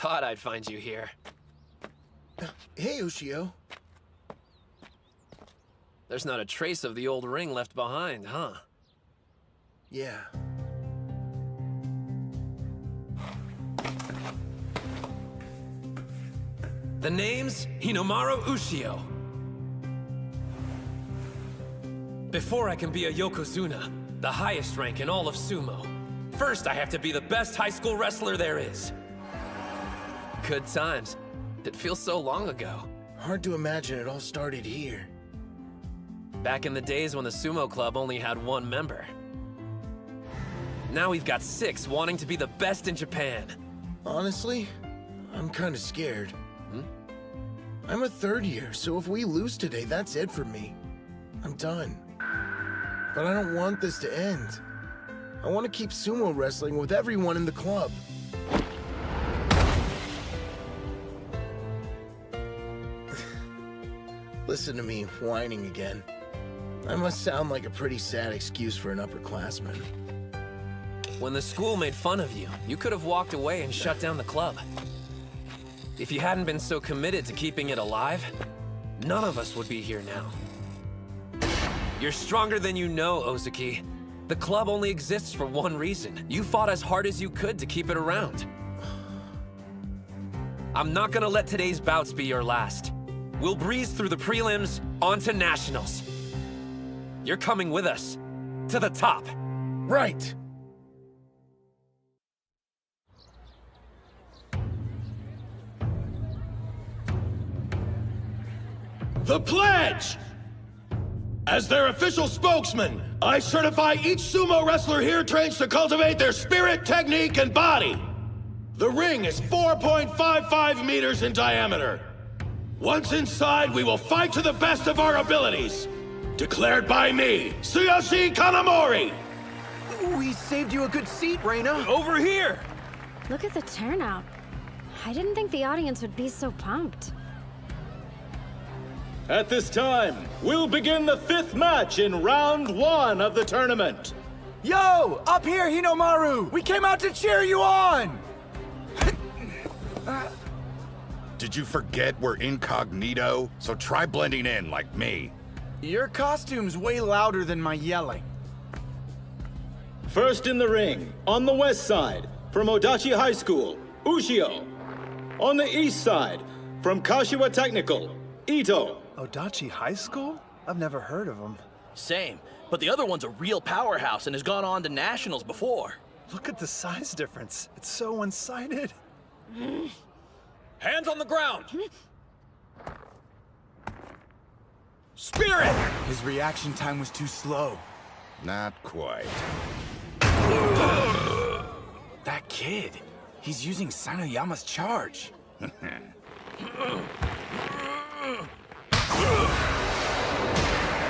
thought I'd find you here. Hey, Ushio. There's not a trace of the old ring left behind, huh? Yeah. The name's Hinomaru Ushio. Before I can be a yokozuna, the highest rank in all of sumo, first I have to be the best high school wrestler there is. Good times. It feels so long ago. Hard to imagine it all started here. Back in the days when the sumo club only had one member. Now we've got 6 wanting to be the best in Japan. Honestly, I'm kind of scared. I'm a 3rd year, so if we lose today, that's it for me. I'm done. But I don't want this to end. I want to keep sumo wrestling with everyone in the club. Listen to me whining again. I must sound like a pretty sad excuse for an upperclassman. When the school made fun of you, you could have walked away and shut down the club. If you hadn't been so committed to keeping it alive, none of us would be here now. You're stronger than you know, Ozeki. The club only exists for one reason. You fought as hard as you could to keep it around. I'm not gonna let today's bouts be your last. We'll breeze through the prelims, on to nationals. You're coming with us. To the top. Right! The pledge! As their official spokesman, I certify each sumo wrestler here trains to cultivate their spirit, technique, and body. The ring is 4.55 meters in diameter. Once inside, we will fight to the best of our abilities. Declared by me, Tsuyoshi Kanamori! We saved you a good seat, Reina. Over here! Look at the turnout. I didn't think the audience would be so pumped. At this time, we'll begin the 5th match in round 1 of the tournament. Yo! Up here, Hinomaru! We came out to cheer you on! Did you forget we're incognito? So try blending in like me. Your costume's way louder than my yelling. First in the ring, on the west side, from Odachi High School, Ushio. On the east side, from Kashiwa Technical, Ito. Odachi High School? I've never heard of them. Same, but the other one's a real powerhouse and has gone on to nationals before. Look at the size difference. It's so one-sided. Hands on the ground! Spirit! His reaction time was too slow. Not quite. That kid, he's using Sanoyama's charge.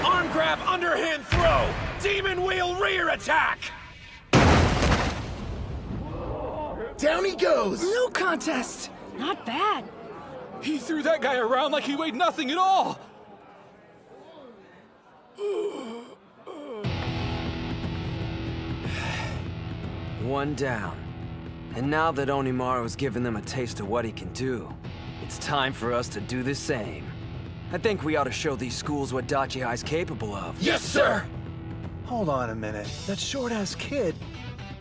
Arm grab, underhand throw! Demon wheel rear attack! Down he goes! No contest! Not bad. He threw that guy around like he weighed nothing at all! One down. And now that Onimaru's given them a taste of what he can do, it's time for us to do the same. I think we ought to show these schools what Odachi High's capable of. Yes, sir! Hold on a minute. That short-ass kid,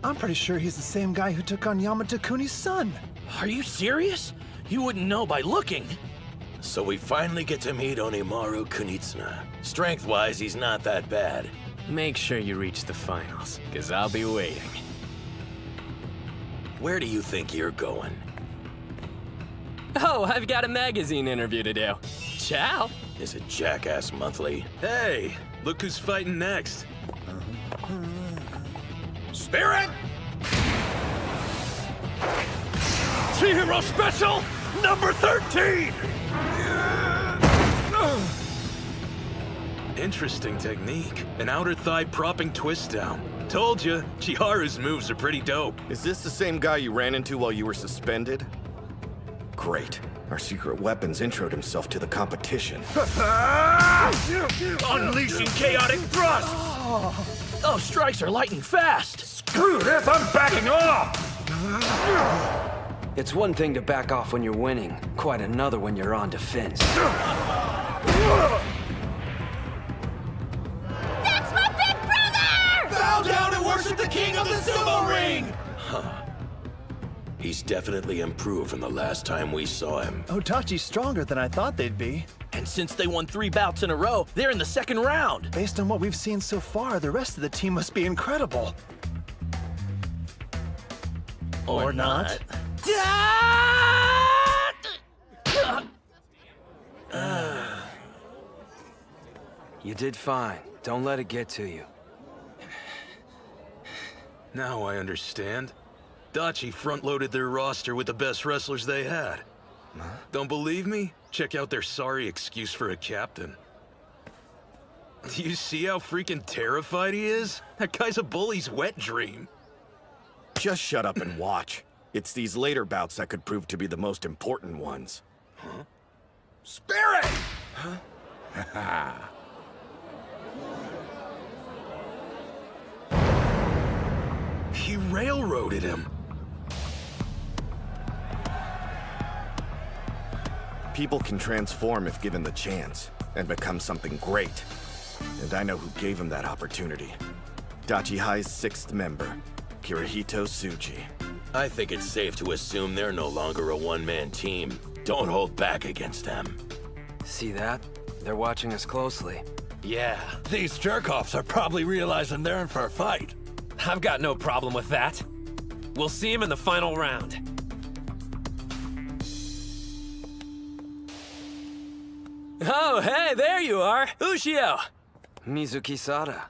I'm pretty sure he's the same guy who took on Yamata Kuni's son. Are you serious? You wouldn't know by looking. So we finally get to meet Onimaru Kunitsuna. Strength-wise, he's not that bad. Make sure you reach the finals, because I'll be waiting. Where do you think you're going? Oh, I've got a magazine interview to do. Ciao! Is it Jackass Monthly? Hey, look who's fighting next. Spirit! Chihiro Special, number 13! Interesting technique. An outer thigh propping twist down. Told you, Chiharu's moves are pretty dope. Is this the same guy you ran into while you were suspended? Great. Our secret weapons introed himself to the competition. Unleashing chaotic thrust! Those strikes are lightning fast. Screw this, I'm backing off! It's one thing to back off when you're winning, quite another when you're on defense. That's my big brother! Bow down and worship the king of the sumo ring! Huh. He's definitely improved from the last time we saw him. Odachi's stronger than I thought they'd be. And since they won 3 bouts in a row, they're in the second round. Based on what we've seen so far, the rest of the team must be incredible. Or not. You did fine. Don't let it get to you. Now I understand. Dachi front-loaded their roster with the best wrestlers they had. Huh? Don't believe me? Check out their sorry excuse for a captain. Do you see how freaking terrified he is? That guy's a bully's wet dream. Just shut up and watch. It's these later bouts that could prove to be the most important ones. Huh? Spirit! Huh? He railroaded him. People can transform if given the chance, and become something great. And I know who gave him that opportunity. Odachi High's 6th member, Kirihito Tsuji. I think it's safe to assume they're no longer a one-man team. Don't hold back against them. See that? They're watching us closely. Yeah, these jerk-offs are probably realizing they're in for a fight. I've got no problem with that. We'll see him in the final round. Oh, hey, there you are! Ushio! Mizuki Sada.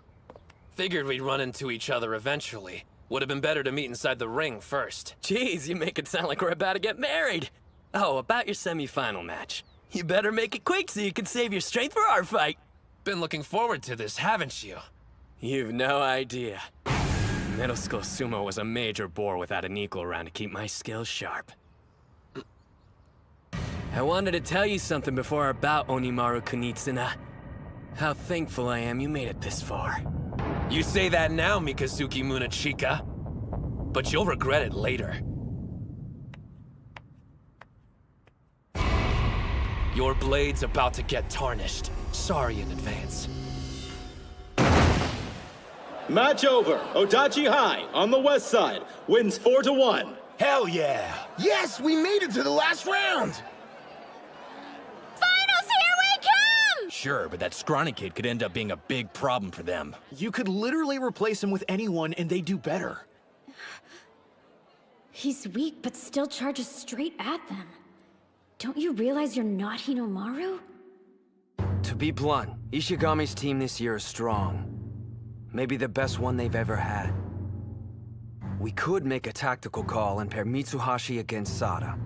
Figured we'd run into each other eventually. Would have been better to meet inside the ring first. Jeez, you make it sound like we're about to get married. Oh, about your semi-final match. You better make it quick so you can save your strength for our fight. Been looking forward to this, haven't you? You've no idea. Middle school sumo was a major bore without an equal around to keep my skills sharp. I wanted to tell you something before our bout, Onimaru Kunitsuna. How thankful I am you made it this far. You say that now, Mikazuki Munachika. But you'll regret it later. Your blade's about to get tarnished. Sorry in advance. Match over. Odachi High on the west side wins 4-1. Hell yeah! Yes, we made it to the last round! Sure, but that scrawny kid could end up being a big problem for them. You could literally replace him with anyone and they do better. He's weak, but still charges straight at them. Don't you realize you're not Hinomaru? To be blunt, Ishigami's team this year is strong. Maybe the best one they've ever had. We could make a tactical call and pair Mitsuhashi against Sada.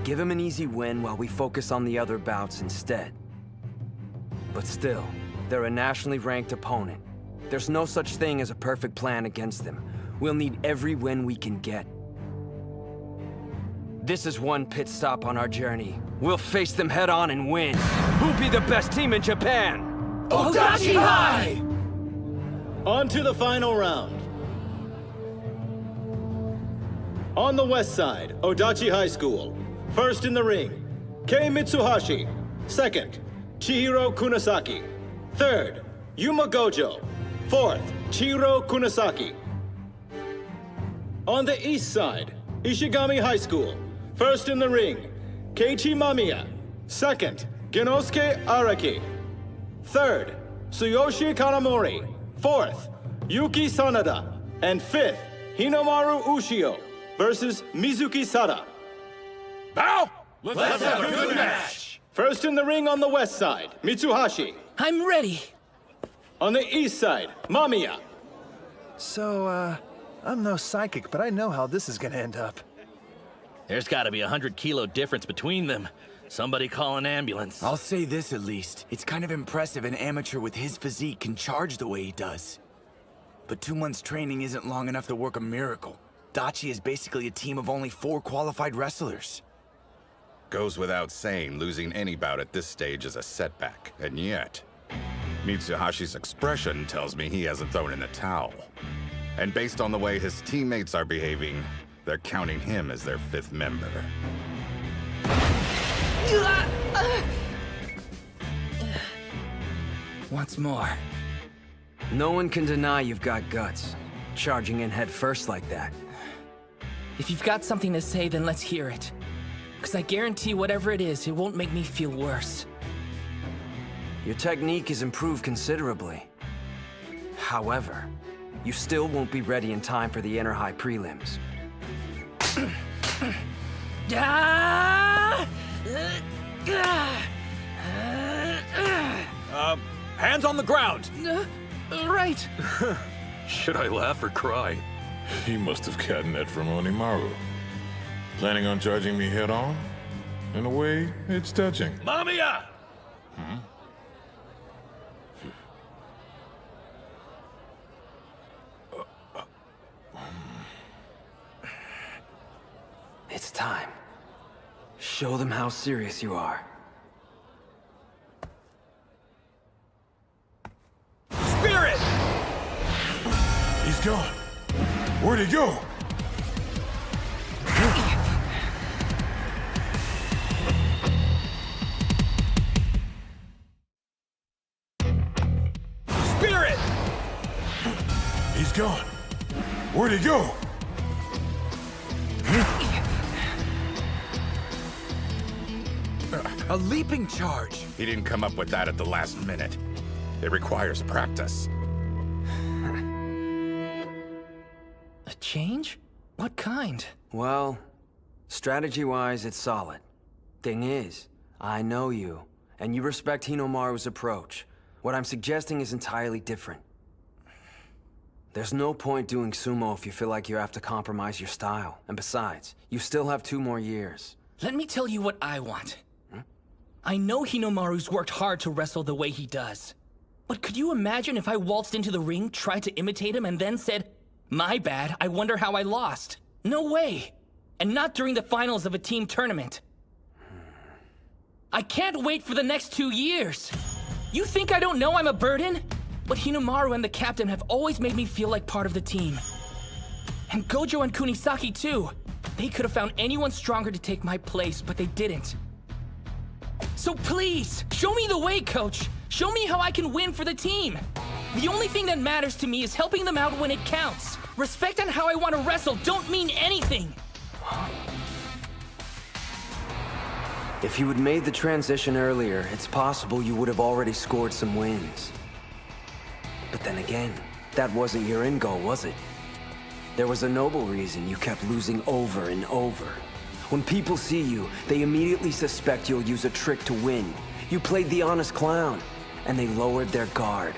Give him an easy win while we focus on the other bouts instead. But still, they're a nationally ranked opponent. There's no such thing as a perfect plan against them. We'll need every win we can get. This is one pit stop on our journey. We'll face them head on and win. Who'll be the best team in Japan? Odachi High! On to the final round. On the west side, Odachi High School. First in the ring, Kei Mitsuhashi. Second, Chihiro Kunisaki. Third, Yuma Gojo. Fourth, Chihiro Kunisaki. On the east side, Ishigami High School. First in the ring, Keiichi Mamiya. Second, Genosuke Araki. Third, Tsuyoshi Kanamori. Fourth, Yuki Sanada. And fifth, Hinomaru Ushio versus Mizuki Sada. Bow! Let's have a good match! First in the ring on the west side, Mitsuhashi. I'm ready. On the east side, Mamiya. So, I'm no psychic, but I know how this is gonna end up. There's gotta be a 100-kilo difference between them. Somebody call an ambulance. I'll say this at least. It's kind of impressive an amateur with his physique can charge the way he does. But 2 months training isn't long enough to work a miracle. Dachi is basically a team of only 4 qualified wrestlers. Goes without saying, losing any bout at this stage is a setback, and yet, Mitsuhashi's expression tells me he hasn't thrown in the towel. And based on the way his teammates are behaving, they're counting him as their 5th member. Once more. No one can deny you've got guts. Charging in head first like that. If you've got something to say, then let's hear it. Because I guarantee whatever it is, it won't make me feel worse. Your technique has improved considerably. However, you still won't be ready in time for the Inner High prelims. Hands on the ground! Right. Should I laugh or cry? He must have gotten that from Hinomaru. Planning on charging me head on? In a way, it's touching. Mamiya! It's time. Show them how serious you are. Spirit! He's gone. Where'd he go? Spirit! He's gone. Where'd he go? A leaping charge! He didn't come up with that at the last minute. It requires practice. A change? What kind? Well, strategy-wise, it's solid. Thing is, I know you, and you respect Hinomaru's approach. What I'm suggesting is entirely different. There's no point doing sumo if you feel like you have to compromise your style. And besides, you still have 2 more years. Let me tell you what I want. I know Hinomaru's worked hard to wrestle the way he does. But could you imagine if I waltzed into the ring, tried to imitate him, and then said, "My bad, I wonder how I lost"? No way! And not during the finals of a team tournament. I can't wait for the next 2 years! You think I don't know I'm a burden? But Hinomaru and the captain have always made me feel like part of the team. And Gojo and Kunisaki too. They could have found anyone stronger to take my place, but they didn't. So please, show me the way, coach! Show me how I can win for the team! The only thing that matters to me is helping them out when it counts. Respect and how I want to wrestle don't mean anything! If you had made the transition earlier, it's possible you would have already scored some wins. But then again, that wasn't your end goal, was it? There was a noble reason you kept losing over and over. When people see you, they immediately suspect you'll use a trick to win. You played the honest clown, and they lowered their guard.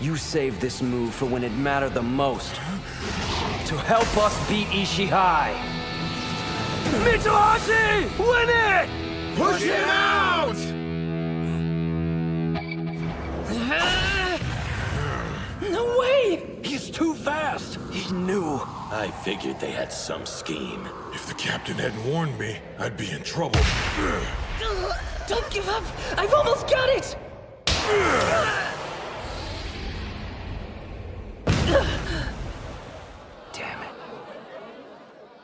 You saved this move for when it mattered the most. To help us beat Ishigami High. Mitsuhashi! Win it! Push him out! No way! He's too fast! He knew. I figured they had some scheme. If the captain hadn't warned me, I'd be in trouble. Don't give up! I've almost got it! Damn it.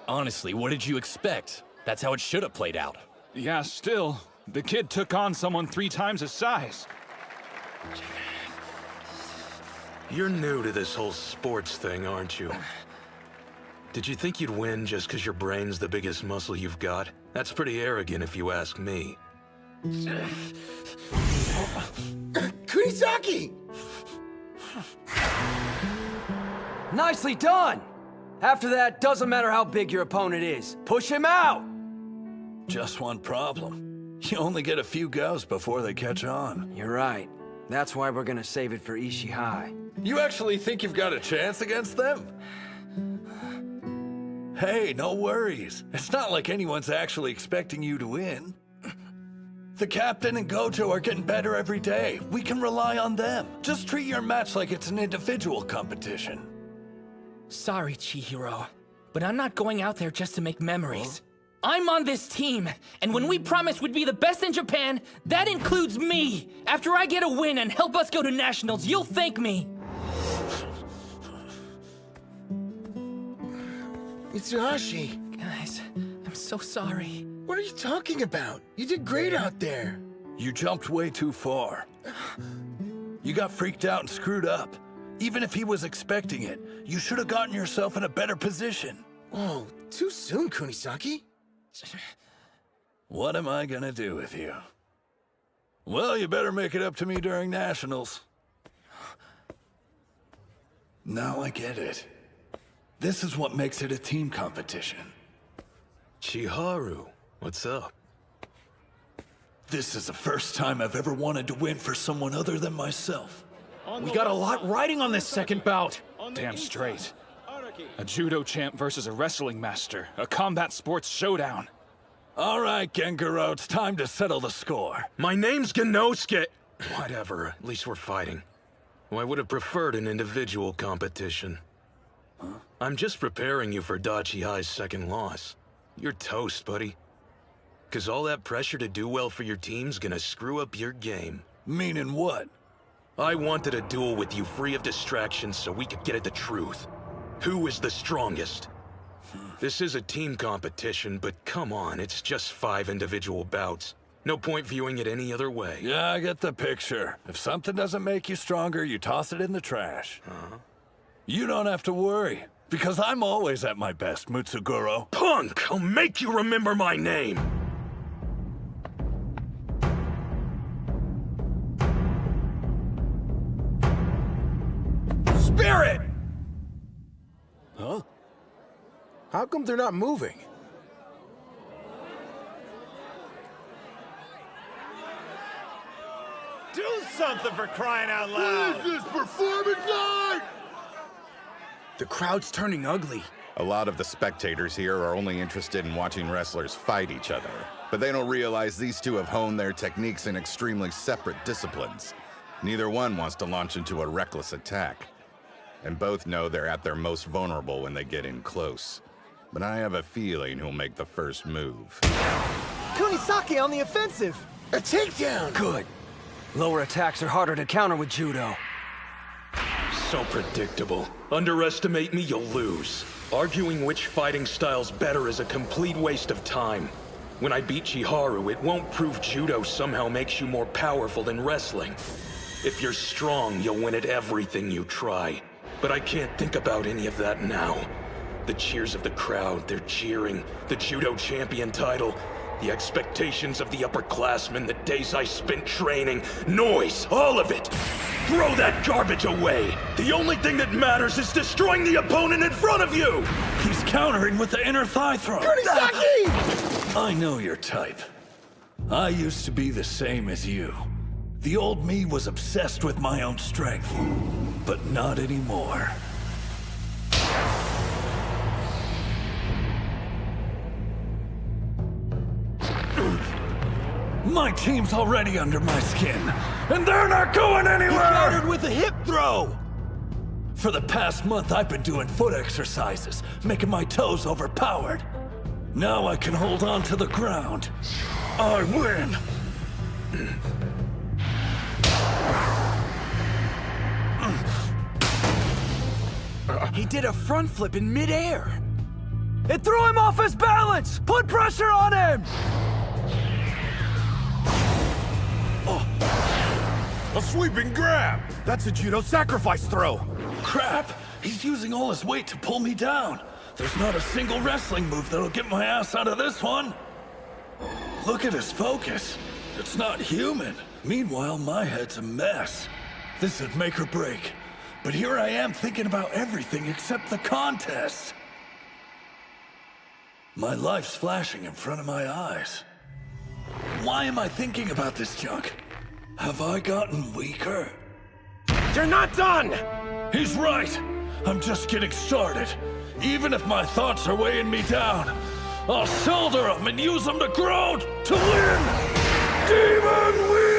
Honestly, what did you expect? That's how it should have played out. Yeah, still, the kid took on someone 3 times his size. You're new to this whole sports thing, aren't you? Did you think you'd win just because your brain's the biggest muscle you've got? That's pretty arrogant if you ask me. Kunisaki! Nicely done! After that, doesn't matter how big your opponent is. Push him out! Just one problem. You only get a few goes before they catch on. You're right. That's why we're gonna save it for Ishigami High. You actually think you've got a chance against them? Hey, no worries. It's not like anyone's actually expecting you to win. The captain and Gojo are getting better every day. We can rely on them. Just treat your match like it's an individual competition. Sorry, Chihiro, but I'm not going out there just to make memories. I'm on this team, and when we promised we'd be the best in Japan, that includes me! After I get a win and help us go to nationals, you'll thank me! Mitsuhashi. Guys, I'm so sorry. What are you talking about? You did great out there. You jumped way too far. You got freaked out and screwed up. Even if he was expecting it, you should have gotten yourself in a better position. Whoa, too soon, Kunisaki. What am I gonna do with you? Well, you better make it up to me during nationals. Now I get it. This is what makes it a team competition. Chihiro, what's up? This is the first time I've ever wanted to win for someone other than myself. We got a lot riding on this second bout. Damn straight. A judo champ versus a wrestling master. A combat sports showdown. All right, Gengaro, it's time to settle the score. My name's Genosuke. Whatever, at least we're fighting. Well, I would have preferred an individual competition. Huh? I'm just preparing you for Odachi High's second loss. You're toast, buddy. 'Cause all that pressure to do well for your team's gonna screw up your game. Meaning what? I wanted a duel with you free of distractions so we could get at the truth. Who is the strongest? This is a team competition, but come on, it's just 5 individual bouts. No point viewing it any other way. Yeah, I get the picture. If something doesn't make you stronger, you toss it in the trash. You don't have to worry, because I'm always at my best, Mutsuguro. Punk! I'll make you remember my name! Spirit! Huh? How come they're not moving? Do something for crying out loud! What is this, performance art? The crowd's turning ugly. A lot of the spectators here are only interested in watching wrestlers fight each other, but they don't realize these two have honed their techniques in extremely separate disciplines. Neither one wants to launch into a reckless attack, and both know they're at their most vulnerable when they get in close. But I have a feeling who'll make the first move. Kunisaki on the offensive! A takedown! Good. Lower attacks are harder to counter with judo. So predictable. Underestimate me, you'll lose. Arguing which fighting style's better is a complete waste of time. When I beat Chihiro, it won't prove judo somehow makes you more powerful than wrestling. If you're strong, you'll win at everything you try. But I can't think about any of that now. The cheers of the crowd, they're cheering. The judo champion title. The expectations of the upperclassmen, the days I spent training. Noise, all of it! Throw that garbage away! The only thing that matters is destroying the opponent in front of you! He's countering with the inner thigh throw. Kunisaki! I know your type. I used to be the same as you. The old me was obsessed with my own strength, but not anymore. My team's already under my skin, and they're not going anywhere! He countered with a hip throw! For the past month, I've been doing foot exercises, making my toes overpowered. Now I can hold on to the ground. I win! He did a front flip in midair. It threw him off his balance! Put pressure on him! A sweeping grab! That's a judo sacrifice throw! Crap! He's using all his weight to pull me down. There's not a single wrestling move that'll get my ass out of this one. Look at his focus. It's not human. Meanwhile, my head's a mess. This is make or break. But here I am thinking about everything except the contest. My life's flashing in front of my eyes. Why am I thinking about this junk? Have I gotten weaker? You're not done! He's right. I'm just getting started. Even if my thoughts are weighing me down, I'll shoulder them and use them to grow to win! Demon Wheel!